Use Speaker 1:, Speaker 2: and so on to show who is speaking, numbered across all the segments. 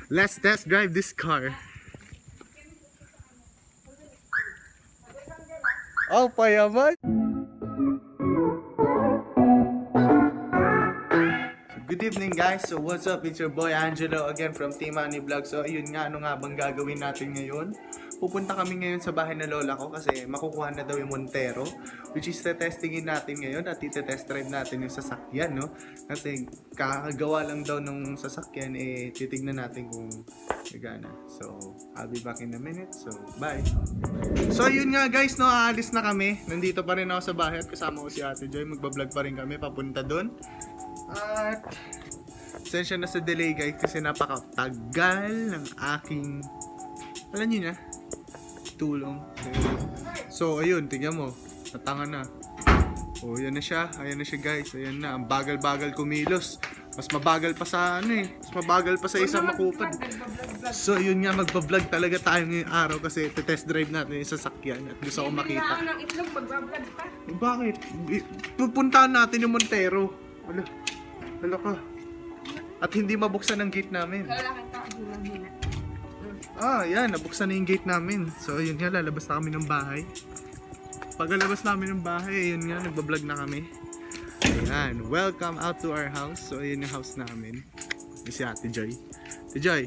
Speaker 1: Let's test drive this car. Oh, payaman. Good evening guys, so what's up, it's your boy Angelo again from Team Ani Vlog. So ayun nga, ano nga bang gagawin natin ngayon? Pupunta kami ngayon sa bahay na lola ko kasi makukuha na daw yung Montero, which is testingin natin ngayon at iti-test drive natin yung sasakyan, no? Kasi kakagawa lang daw ng sasakyan, titignan natin kung gagana. So I'll be back in a minute, so bye. So yun nga guys, no, aalis na kami. Nandito pa rin ako sa bahay at kasama ko si Ate Joy. Magbablog pa rin kami papunta doon. At sensya na sa delay guys kasi napakatagal ng aking, alam nyo na, tulong. So ayun, tingnan mo, natanga na. Oh, yan na siya, ayan na siya guys. Ayan na, ang bagal-bagal kumilos. Mas mabagal pa sa mas mabagal pa sa isang makupad. So yun nga, magbablog talaga tayo ngayong araw kasi test drive natin yung sasakyan at gusto ko makita.
Speaker 2: Hindi na ng itlog, magbablog pa.
Speaker 1: Bakit? Pupuntahan natin yung Montero. Wala ka. At hindi mabuksan ang gate namin.
Speaker 2: Lalakad ka, hina-hina.
Speaker 1: Yan, nabuksan na yung gate namin. So yun nga, lalabas na kami ng bahay. Paglalabas namin ng bahay, yun nga, nagbablog na kami. Ayan, welcome out to our house. So ayun yung house namin. Yung si Ate Joy. Ate Joy,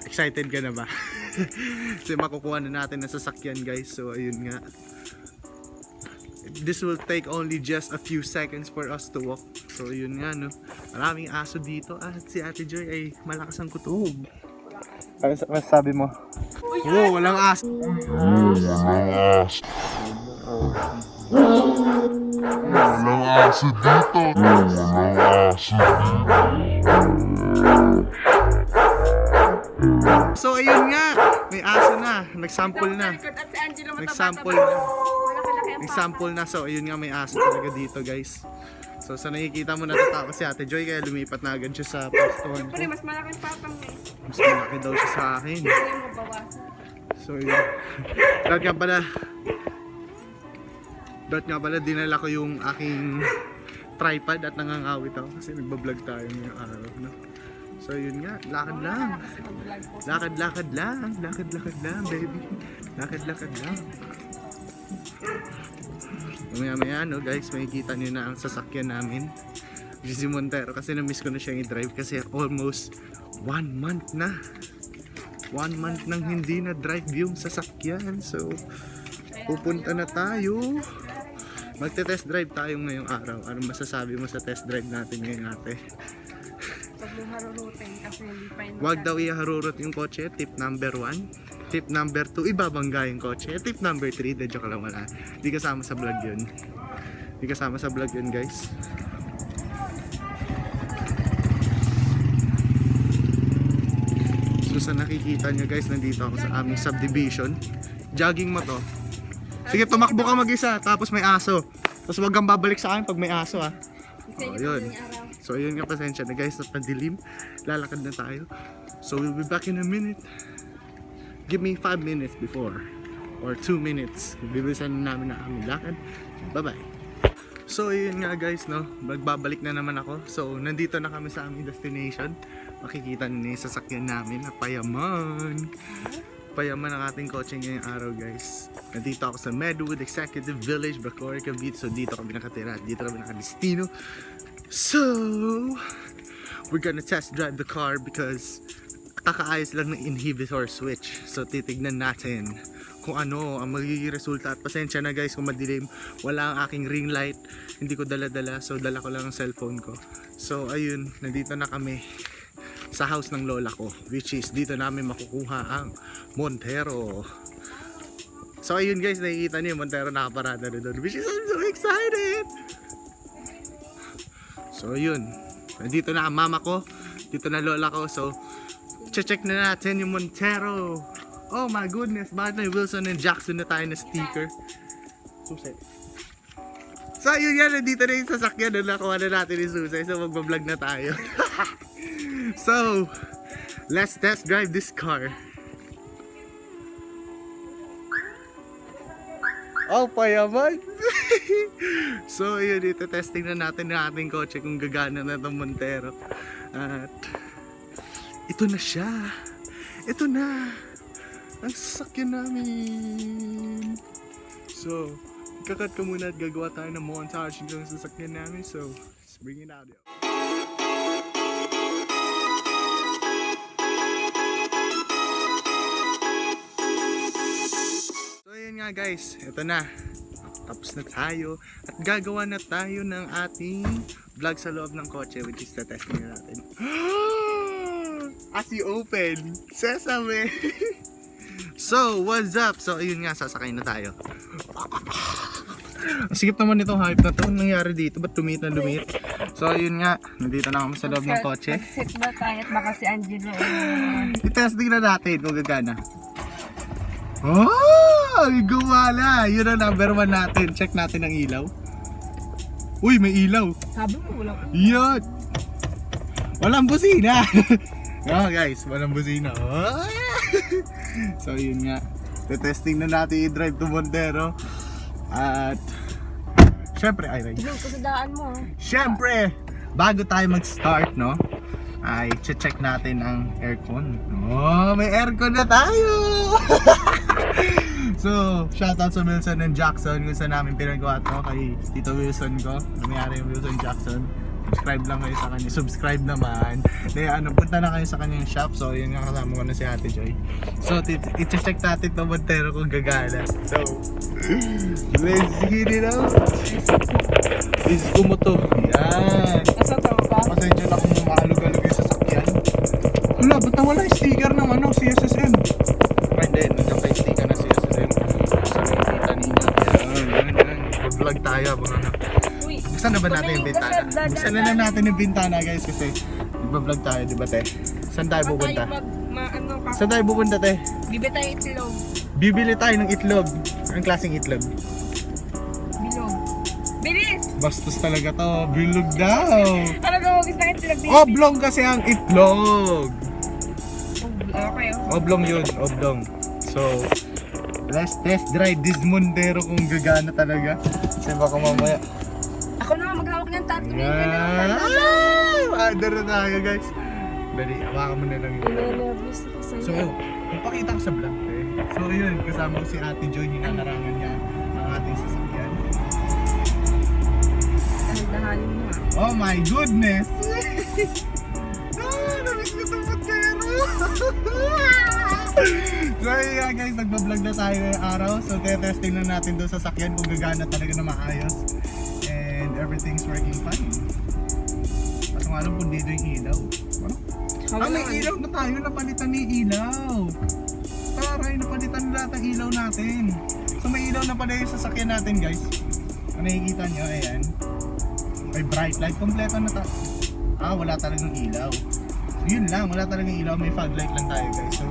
Speaker 1: excited ka na ba? Kasi makukuha na natin ang sasakyan guys. So ayun nga, this will take only just a few seconds for us to walk. So yun nga, no, maraming aso dito at si Ate Joy ay malakas ang kutob. Ano sabi mo? Oh, walang aso.
Speaker 3: Walang aso dito. Walang aso dito.
Speaker 1: So ayun nga, may aso na, nagsample na. Nagsample na. Nagsample na, so ayun nga, may aso talaga dito guys. So sa nakikita mo, natatawa si Ate Joy kaya lumipat na agad siya sa pwestuhan ko.
Speaker 2: Siyempre, mas malaking papang eh.
Speaker 1: Mas malaki daw siya sa akin.
Speaker 2: Hindi mo mabawasan.
Speaker 1: So yun. Dahil nga pala dinala ko yung aking tripod at nangangawit ako kasi nagbablog tayo ngayong araw, no? So yun nga, lakad lang. Lakad lang, baby. Lakad lang. Maya no guys, makikita nyo na ang sasakyan namin. Si Montero kasi na-miss ko na siyang i-drive kasi almost 1 month na. 1 month nang hindi na drive yung sasakyan. So pupunta na tayo. Magte-test drive tayo ngayong araw. Ano masasabi mo sa test drive natin ngayon, ate?
Speaker 2: Huwag mo harurutin kasi hindi pa yun.
Speaker 1: Huwag daw iharurot yung kotse, tip number 1. Tip number 2, ibabangga yung kotse. Tip number 3, de joke lang, wala. Di kasama sa vlog yun. Di kasama sa vlog yun guys. So sa nakikita nyo guys, nandito ako sa aming subdivision. Jogging mo to. Sige, tumakbo ka mag-isa, tapos may aso. Tapos wag kang babalik sa akin pag may aso, ha. Oh, yun. So yun nga, pasensya na guys, at padilim. Lalakad na tayo. So we'll be back in a minute. Give me 5 minutes before or 2 minutes. Bibilisan na namin na aming lakad. Bye bye. So yun nga guys, no, magbabalik na naman ako. So nandito na kami sa aming destination. Makikita nyo na yung sasakyan namin na payaman. Payaman ang ating kotse ngayong araw guys. Nandito ako sa Medwood Executive Village, Bacoor, Cavite. So dito kami nakatira, dito kami nakadestino. So we're gonna test drive the car because kakaayos lang ng inhibitor switch. So titignan natin kung ano ang magiging resulta. At pasensya na guys kung madilim, wala ang aking ring light, hindi ko dala-dala, so dala ko lang ang cellphone ko. So ayun, nandito na kami sa house ng lola ko, which is dito namin makukuha ang Montero. So ayun guys, nakikita niyo yung Montero nakaparada na doon, which is I'm so excited. So ayun, nandito na ang mama ko, dito na lola ko. So check na natin yung Montero. Oh my goodness, bakit may Wilson and Jackson na tayo na sticker? Susay. So yun yan, nandito na yung sasakyan na nakuha na natin yung Susay. So magbablog na tayo. So let's test drive this car. Oh, payaman. So yun, ito testing na natin ng ating kotse kung gagana na itong Montero. At ito na siya. Ito na. Ang sasakyan namin. So, kakat ko muna at gagawa tayo ng montage ng sasakyan namin. So, let's bring it out. So, ayun nga guys. Ito na. Tapos na tayo. At gagawa na tayo ng ating vlog sa loob ng kotse, which is the testing na natin. As you open, sesame. So, what's up? So, ayun nga, sasakay na tayo. Sikip naman itong hype na to. Anong nangyari dito? Ba't dumit na dumit? So, ayun nga, nandito na kami sa loob ng kotse.
Speaker 2: Mag-sit ba tayo at baka si Angelo
Speaker 1: I-testing na natin kung gagana. Oh! Gumala! Yun ang number 1 natin. Check natin ang ilaw. Uy, may ilaw.
Speaker 2: sabi mo walang
Speaker 1: Yun! Walang busina! Oh guys, walang busina. Oh! So yun nga, testing na natin i-drive to Montero. At syempre,
Speaker 2: Tulog ko sa daan mo.
Speaker 1: syempre, bago tayo mag-start, no, ay check natin ang aircon. Oh, may aircon na tayo! So, shoutout sa Wilson and Jackson kung saan namin pinagawa to kay Tito Wilson ko. Nangyari yung Wilson Jackson. Subscribe lang kayo sa kanya. Subscribe naman. Then, punta na kayo sa kanyang shop. So, yun nga, kasama ko na si Ate Joy. So, i-check natin ito Montero kung gagana. So, let's get it out. Let's go mo to. Yan.
Speaker 2: Nasa to ba?
Speaker 1: Pasensya na kung maalog-alog yung sasakyan. Wala, ba't nawala yung sticker ng CSSM? Ay, hindi. Nandiyan pa yung sticker ng CSSM. Sa may kita ninyo. Yan. Vlog tayo. Mga na.
Speaker 2: Uy,
Speaker 1: Buksan na ba natin yung bintana? Buksan na lang natin yung bintana guys kasi nagbablog tayo, di ba te? Saan tayo pupunta? Saan tayo pupunta te?
Speaker 2: Bibi tayo itlog.
Speaker 1: Bibili tayo ng itlog. Anong klaseng itlog?
Speaker 2: Bilog. Bilis!
Speaker 1: Bastos talaga to. Bilog daw.
Speaker 2: Ano ka mag-gusto ng itlog? Bilis?
Speaker 1: Oblong kasi ang itlog.
Speaker 2: Okay, oh.
Speaker 1: Oblong yun. Oblong. So, let's test drive this Montero kung gagana talaga. Kasi baka mamaya.
Speaker 2: Ako na maghawak ng tattoo.
Speaker 1: Yan. Under na tayo guys. Dali, hawakan mo na lang yun.
Speaker 2: Nervous ako sa'yo.
Speaker 1: So, magpakita ko sa vlog eh. So, yun, kasama ko si Ate Joy, hinanarangan niya ang ating sasakyan.
Speaker 2: Dahan-dahanin mo ha.
Speaker 1: Oh my goodness! Namiss ko sa Montero! So, yun guys, nagbablog na tayo ngayong araw. So, testing na natin doon sa sasakyan kung gagana talaga na maayos. And everything's working fine. Kaso nga alam kung dito yung ilaw. Ano? May ilaw na tayo, napalitan ni ilaw. Taray, napalitan na lahat ang ilaw natin. So may ilaw na pala yung sasakyan natin guys. Kung nakikita nyo, ayan. May bright light, kompleto na wala talagang ilaw. So yun lang, wala talagang ilaw, may fog light lang tayo guys. So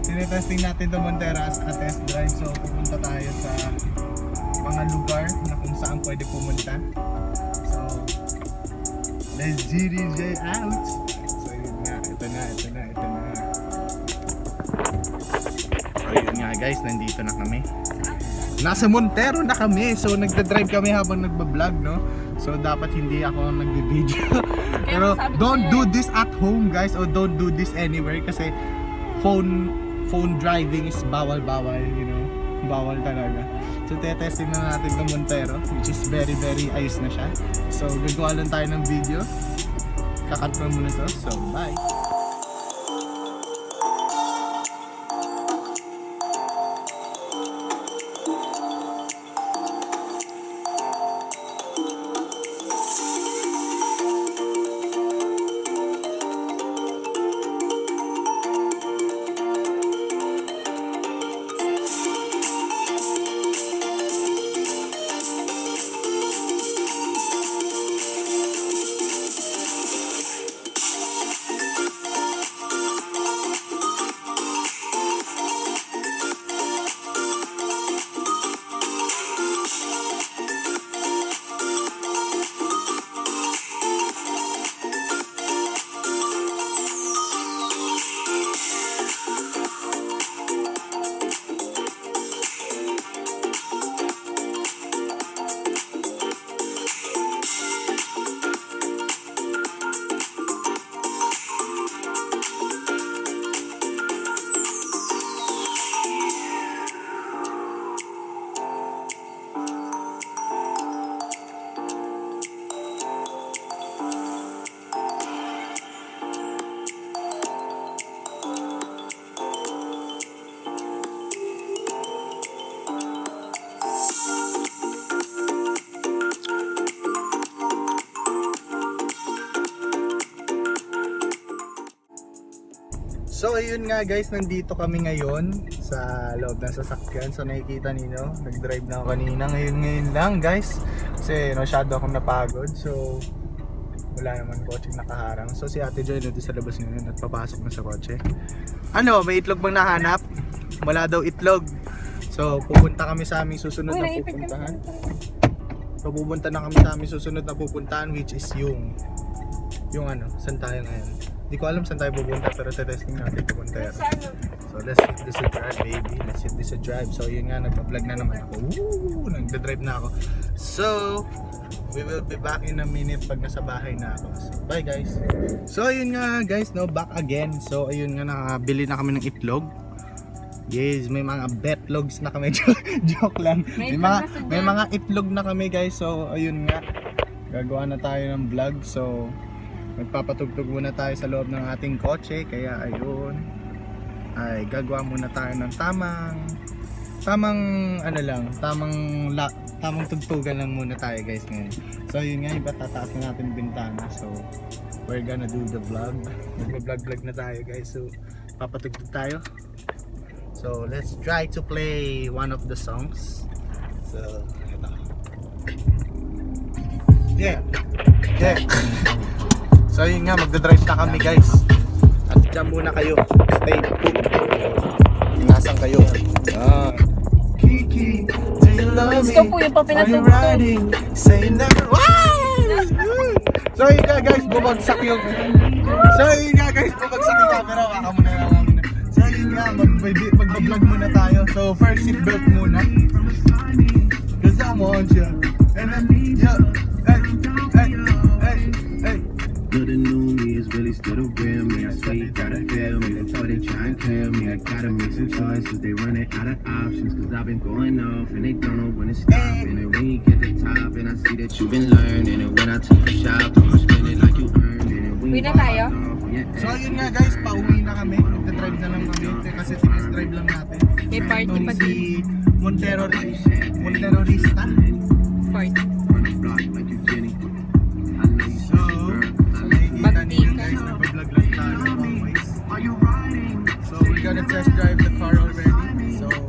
Speaker 1: tinetesting natin ito Montero as a test drive. So pupunta tayo sa mga lugar na kung saan pwede pumunta. So let's GDJ out. Ito na. Ayun nga guys, nandito na kami. Nasa Montero na kami. So nagda-drive kami habang nagba-vlog, no? So dapat hindi ako nagbi-video. Pero don't do this at home guys, or don't do this anywhere kasi phone driving is bawal, you know. Bawal talaga. So tetesting na natin ng Montero, which is very ayos na siya. So gagawa lang tayo ng video. Kakat ko muna to. So bye. So ayun nga guys, nandito kami ngayon sa loob ng sasakyan. So nakikita niyo, nag-drive na ako kanina. Ngayon lang guys, kasi masyado akong napagod. So wala naman kotseng nakaharang. So si Ate Joy nandito sa labas ngayon at papasok na sa kotse. Ano, may itlog bang nahanap? Wala daw itlog. So pupunta kami sa aming susunod na pupuntahan. So pupunta na kami sa aming susunod na pupuntahan, which is yung ano, saan tayo ngayon? Hindi ko alam saan tayo pupunta, pero sa testing natin pupunta yan. So let's hit this a drive, baby. Let's hit this a drive. So yun nga, nagpa-vlog na naman ako. Woo! Nagda-drive na ako. So we will be back in a minute pag nasa bahay na ako. So, bye guys. So yun nga guys, no, back again. So ayun nga, nakabili na kami ng itlog. Yes, may mga betlogs na kami. Joke lang. May mga itlog na kami guys. So ayun nga, gagawa na tayo ng vlog. So magpapatugtog muna tayo sa loob ng ating kotse. Kaya ayun, ay gagawa muna tayo ng tamang tugtugan lang muna tayo guys ngayon. So yun nga, iba tataas na natin bintana. So we're gonna do the vlog. Mag-vlog na tayo guys. So papatugtog tayo. So let's try to play one of the songs. So ito. Yeah. So yun nga, magdadrive na kami guys. At dyan muna kayo. Stay put. Ingasan kayo. Kiki, do you love me?
Speaker 2: Gusto po yung
Speaker 1: Are you
Speaker 2: papinatugtog.
Speaker 1: riding? Say never. So yun nga guys, bumagsak yung camera. Baka muna lang. So yun nga, mag-vlog muna tayo. So first seatbelt muna. Cause I want you. And then, yeah. Hey.
Speaker 4: But the new me is really still the real me. I swear you gotta feel me. That's why they try and kill me. I gotta make some choices. They running out of options. Cause I've been going off and they don't know when to stop. And then when you get the top and I see that you've been learning. And when I take you shop, I'ma spend it like you earned it. And when
Speaker 2: Uwi
Speaker 4: you
Speaker 2: na tayo?
Speaker 1: So ayun nga guys, pauwi na kami. Magdadrive na lang kami kasi sinus drive lang natin.
Speaker 2: May party
Speaker 1: Itong
Speaker 2: pa
Speaker 1: si Monterorista.
Speaker 2: Party.
Speaker 4: on the block like you Jenny. I know you
Speaker 1: So, nakikita niyo
Speaker 2: Bagtika.
Speaker 1: guys, nagbablog lang tayo always. So we're gonna test drive the car already. So test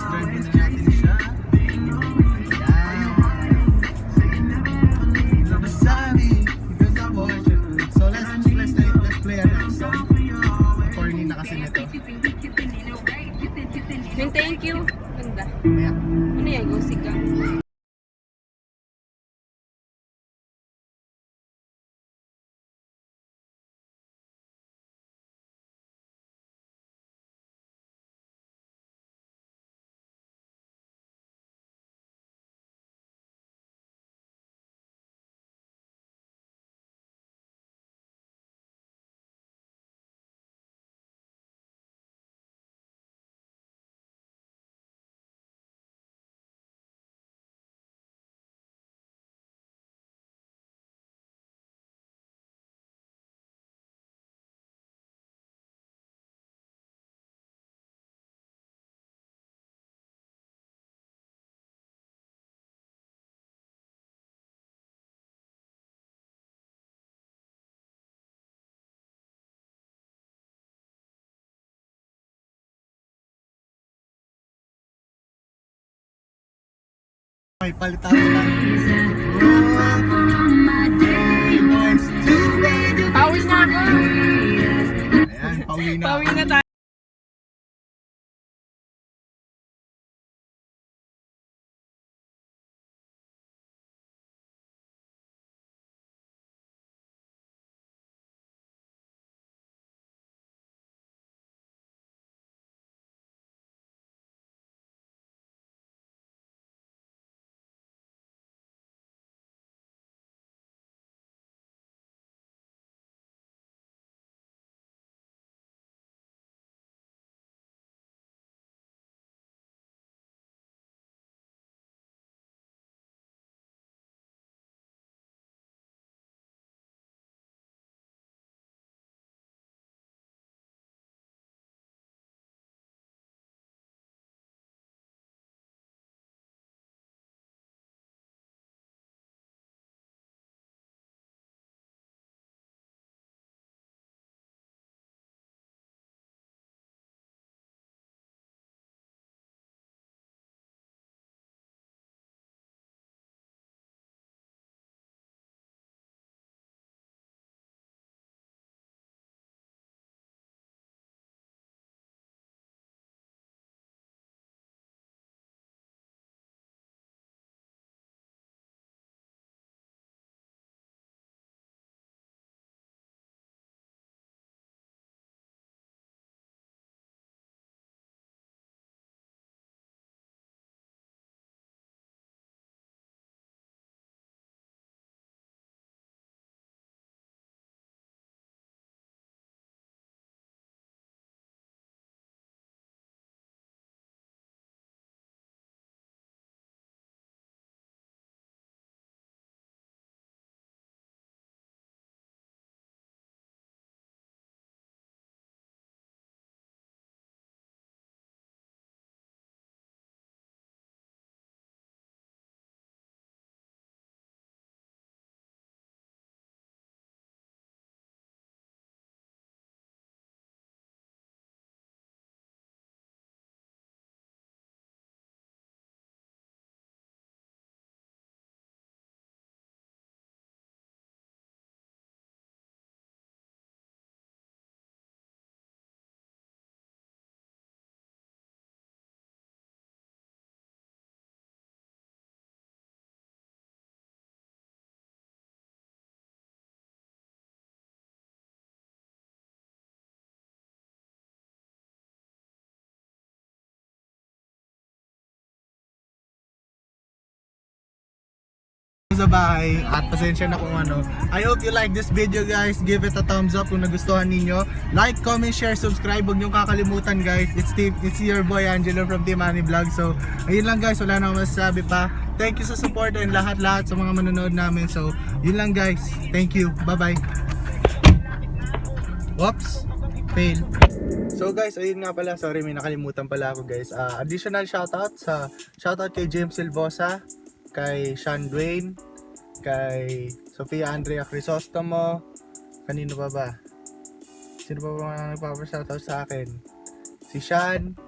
Speaker 1: drive muna natin siya. So let's play a next song. Corny na kasi nito.
Speaker 2: Yung thank you. Ganda.
Speaker 1: Mamaya.
Speaker 2: Ano yan? Go sigang.
Speaker 1: May palit tayo na.
Speaker 2: Pauwi na ako.
Speaker 1: Ayan, pauwi na.
Speaker 2: Pauwi na tayo.
Speaker 1: sa bahay at pasensya na kung ano. I hope you like this video guys. Give it a thumbs up kung nagustuhan ninyo. Like, comment, share, subscribe. Huwag niyong kakalimutan guys. It's your boy Angelo from Team Ani Vlog. So ayun lang guys, wala na akong masasabi pa. Thank you sa support and lahat sa mga manonood namin. So yun lang guys. Thank you. Bye bye. Oops, fail. So guys, ayun nga pala, sorry may nakalimutan pala ako guys. Additional shoutout kay James Silvosa, kay Sean Dwayne, kay Sofia Andrea Crisostomo, kanino pa ba? Sino pa ba mga nagpapa-shoutout sa akin? Si Sean,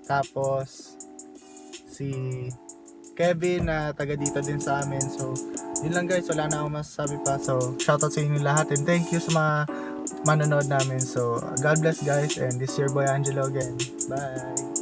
Speaker 1: tapos si Kevin na taga dito din sa amin. So yun lang guys, wala na akong masasabi pa. So shoutout sa inyo lahat and thank you sa mga manonood namin. So God bless guys, and this is your boy Angelo again. Bye!